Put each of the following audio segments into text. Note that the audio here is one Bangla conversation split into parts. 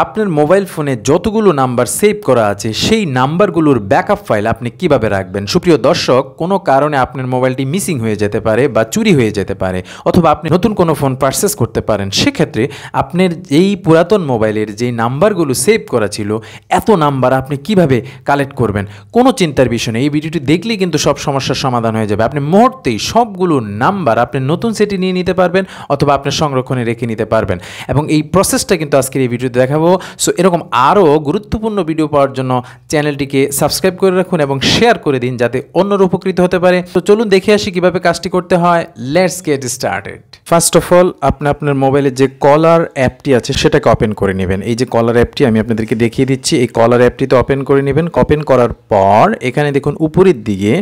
আপনার মোবাইল ফোনে যতগুলো নাম্বার সেভ করা আছে সেই নাম্বারগুলোর ব্যাকআপ ফাইল আপনি কিভাবে রাখবেন। সুপ্রিয় দর্শক, কোনো কারণে আপনার মোবাইলটি মিসিং হয়ে যেতে পারে বা চুরি হয়ে যেতে পারে, অথবা আপনি নতুন কোনো ফোন পারচেস করতে পারেন। সেক্ষেত্রে আপনার এই পুরাতন মোবাইলের যে নাম্বারগুলো সেভ করা ছিল, এত নাম্বার আপনি কিভাবে কালেক্ট করবেন, কোনো চিন্তার বিষয় নেই। এই ভিডিওটি দেখলেই কিন্তু সব সমস্যার সমাধান হয়ে যাবে। আপনি মুহূর্তেই সবগুলো নাম্বার আপনি নতুন সেটে নিয়ে নিতে পারবেন, অথবা আপনার সংরক্ষণে রেখে নিতে পারবেন। এবং এই প্রসেসটা কিন্তু আজকের এই ভিডিওতে দেখাবো। সো এরকম আরও গুরুত্বপূর্ণ ভিডিও পাওয়ার জন্য চ্যানেলটিকে সাবস্ক্রাইব করে রাখুন এবং শেয়ার করে দিন, যাতে অন্যরা উপকৃত হতে পারে। তো চলুন দেখে আসি কিভাবে কাজটি করতে হয়। Let's get started. First of all, আপনি আপনার মোবাইলে যে কলার অ্যাপটি আছে সেটাকে ওপেন করে নেবেন। এই যে কলার অ্যাপটি আমি আপনাদেরকে দেখিয়ে দিচ্ছি, এই কলার অ্যাপটিতে ওপেন করে নেবেন। ওপেন করার পর এখানে দেখুন উপরের দিকে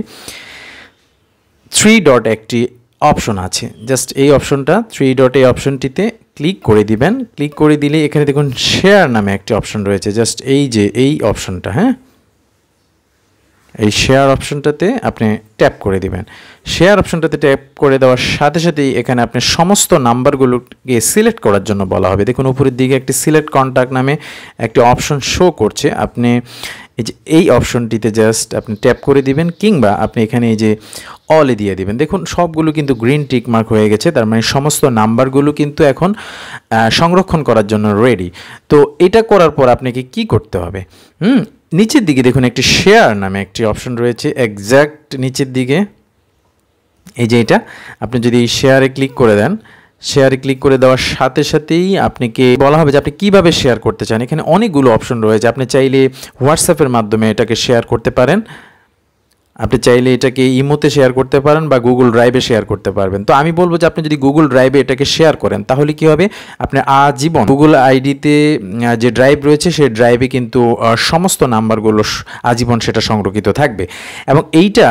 3 ডট একটি অপশন আছে। জাস্ট এই অপশনটা 3 ডট, এই অপশনটিতে ক্লিক করে দিবেন। ক্লিক করে দিলে এখানে দেখুন শেয়ার নামে একটি অপশন রয়েছে। জাস্ট এই যে এই অপশনটা, হ্যাঁ, এই শেয়ার অপশনটাতে আপনি ট্যাপ করে দিবেন। শেয়ার অপশনটাতে ট্যাপ করে দেওয়ার সাথে সাথেই এখানে আপনি সমস্ত নাম্বারগুলোকে সিলেক্ট করার জন্য বলা হবে। দেখুন উপরের দিকে একটি সিলেক্ট কন্ট্যাক্ট নামে একটি অপশন শো করছে। আপনি এই যে এই অপশনটিতে জাস্ট আপনি ট্যাপ করে দিবেন, কিংবা আপনি এখানে এই যে অলে দিয়ে দিবেন। দেখুন সবগুলো কিন্তু গ্রিন টিক মার্ক হয়ে গেছে, তার মানে সমস্ত নাম্বারগুলো কিন্তু এখন সংরক্ষণ করার জন্য রেডি। তো এটা করার পর আপনাকে কি করতে হবে? নিচের দিকে দেখুন একটি শেয়ার নামে একটি অপশন রয়েছে, এক্স্যাক্ট নিচের দিকে। এই যে এটা, আপনি যদি এই শেয়ারে ক্লিক করে দেন, শেয়ারে ক্লিক করে দেওয়ার সাথে সাথেই আপনাকে বলা হবে যে আপনি কীভাবে শেয়ার করতে চান। এখানে অনেকগুলো অপশন রয়েছে। আপনি চাইলে হোয়াটসঅ্যাপের মাধ্যমে এটাকে শেয়ার করতে পারেন, আপনি চাইলে এটাকে ইমোতে শেয়ার করতে পারেন, বা গুগল ড্রাইভে শেয়ার করতে পারবেন। তো আমি বলবো যে আপনি যদি গুগল ড্রাইভে এটাকে শেয়ার করেন, তাহলে কি হবে, আপনি আজীবন গুগল আইডিতে যে ড্রাইভ রয়েছে সেই ড্রাইভে কিন্তু সমস্ত নাম্বারগুলো আজীবন সেটা সংরক্ষিত থাকবে। এবং এইটা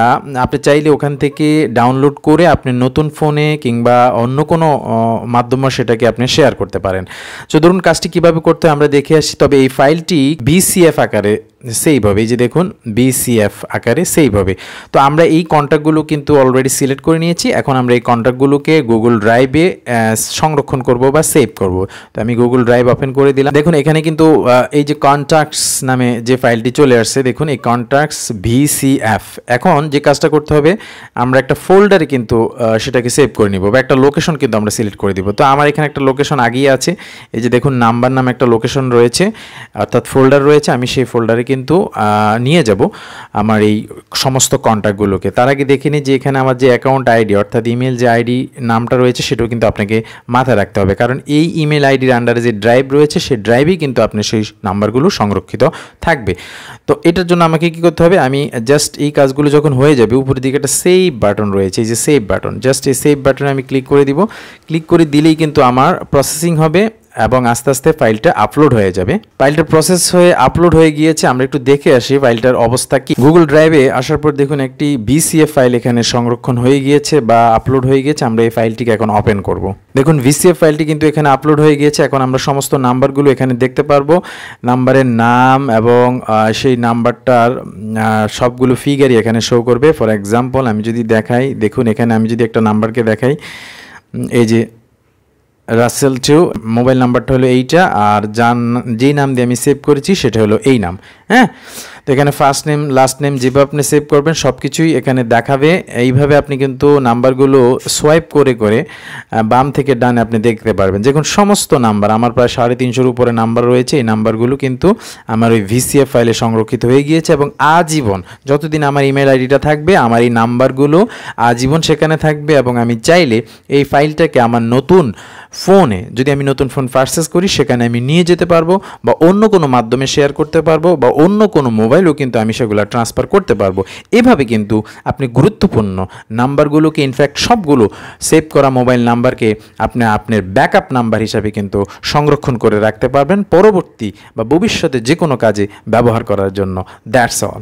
আপনি চাইলে ওখান থেকে ডাউনলোড করে আপনি নতুন ফোনে কিংবা অন্য কোনো মাধ্যমে সেটাকে আপনি শেয়ার করতে পারেন। তো ধরুন কাজটি কীভাবে করতে হয় আমরা দেখে আসি। তবে এই ফাইলটি BCF আকারে সেভ হবে। এই যে দেখুন BCF আকারে সেভ হবে। তো আমরা এই কন্ট্যাক্টগুলো কিন্তু অলরেডি সিলেক্ট করে নিয়েছি। এখন আমরা এই কন্ট্যাক্টগুলোকে গুগল ড্রাইভে সংরক্ষণ করব বা সেভ করব। তো আমি গুগল ড্রাইভ ওপেন করে দিলাম। দেখুন এখানে কিন্তু এই যে কন্ট্যাক্টস নামে যে ফাইলটি চলে আসছে, দেখুন এই কন্ট্যাক্টস BCF। এখন যে কাজটা করতে হবে, আমরা একটা ফোল্ডারে কিন্তু সেটাকে সেভ করে নিব, বা একটা লোকেশন কিন্তু আমরা সিলেক্ট করে দিব। তো আমার এখানে একটা লোকেশন আগেই আছে। এই যে দেখুন নাম্বার নামে একটা লোকেশন রয়েছে, অর্থাৎ ফোল্ডার রয়েছে। আমি সেই ফোল্ডারে কিন্তু নিয়ে যাব আমার এই সমস্ত কন্ট্যাক্টগুলোকে। তার আগে দেখে নিই যে এখানে আমার যে অ্যাকাউন্ট আইডি, অর্থাৎ ইমেল যে আইডি নামটা রয়েছে সেটাও কিন্তু আপনাকে মাথায় রাখতে হবে, কারণ এই ইমেল আইডির আন্ডারে যে ড্রাইভ রয়েছে সেই ড্রাইভেই কিন্তু আপনার সেই নাম্বারগুলো সংরক্ষিত থাকবে। তো এটার জন্য আমাকে কী করতে হবে, আমি জাস্ট এই কাজগুলো যখন হয়ে যাবে, উপরের দিকে একটা সেভ বাটন রয়েছে, এই যে সেভ বাটন, জাস্ট এই সেভ বাটনে আমি ক্লিক করে দিব। ক্লিক করে দিলেই কিন্তু আমার প্রসেসিং হবে এবং আস্তে আস্তে ফাইলটা আপলোড হয়ে যাবে। ফাইলটা প্রসেস হয়ে আপলোড হয়ে গিয়েছে। আমরা একটু দেখে আসি ফাইলটার অবস্থা কি। গুগল ড্রাইভে আসার পর দেখুন একটি BCF ফাইল এখানে সংরক্ষণ হয়ে গিয়েছে বা আপলোড হয়ে গিয়েছে। আমরা এই ফাইলটিকে এখন ওপেন করব। দেখুন BCF ফাইলটি কিন্তু এখানে আপলোড হয়ে গিয়েছে। এখন আমরা সমস্ত নাম্বারগুলো এখানে দেখতে পারবো, নাম্বারের নাম এবং সেই নাম্বারটার সবগুলো ফিগারই এখানে শো করবে। ফর এক্সাম্পল আমি যদি দেখাই, দেখুন এখানে আমি যদি একটা নাম্বারকে দেখাই, এই যে রাসেল 2, মোবাইল নাম্বারটা হলো এইটা, আর যেই নাম দিয়ে আমি সেভ করেছি সেটা হলো এই নাম। হ্যাঁ, তো এখানে ফার্স্ট নেম লাস্ট নেম যেভাবে আপনি সেভ করবেন সব কিছুই এখানে দেখাবে। এইভাবে আপনি কিন্তু নাম্বারগুলো সোয়াইপ করে করে বাম থেকে ডানে আপনি দেখতে পারবেন। দেখুন সমস্ত নাম্বার, আমার প্রায় 350-এর উপরে নাম্বার রয়েছে। এই নাম্বারগুলো কিন্তু আমার ওই BCF ফাইলে সংরক্ষিত হয়ে গিয়েছে, এবং আজীবন যতদিন আমার ইমেল আইডিটা থাকবে আমার এই নাম্বারগুলো আজীবন সেখানে থাকবে। এবং আমি চাইলে এই ফাইলটাকে আমার নতুন ফোনে, যদি আমি নতুন ফোন পারচেস করি, সেখানে আমি নিয়ে যেতে পারবো, বা অন্য কোনো মাধ্যমে শেয়ার করতে পারবো, বা অন্য কোনো মোবাইলও কিন্তু আমি সেগুলো ট্রান্সফার করতে পারবো। এভাবে কিন্তু আপনি গুরুত্বপূর্ণ নাম্বারগুলোকে, ইনফ্যাক্ট সবগুলো সেভ করা মোবাইল নাম্বারকে আপনি আপনার ব্যাকআপ নাম্বার হিসাবে কিন্তু সংরক্ষণ করে রাখতে পারবেন, পরবর্তী বা ভবিষ্যতে যে কোনো কাজে ব্যবহার করার জন্য। That's all.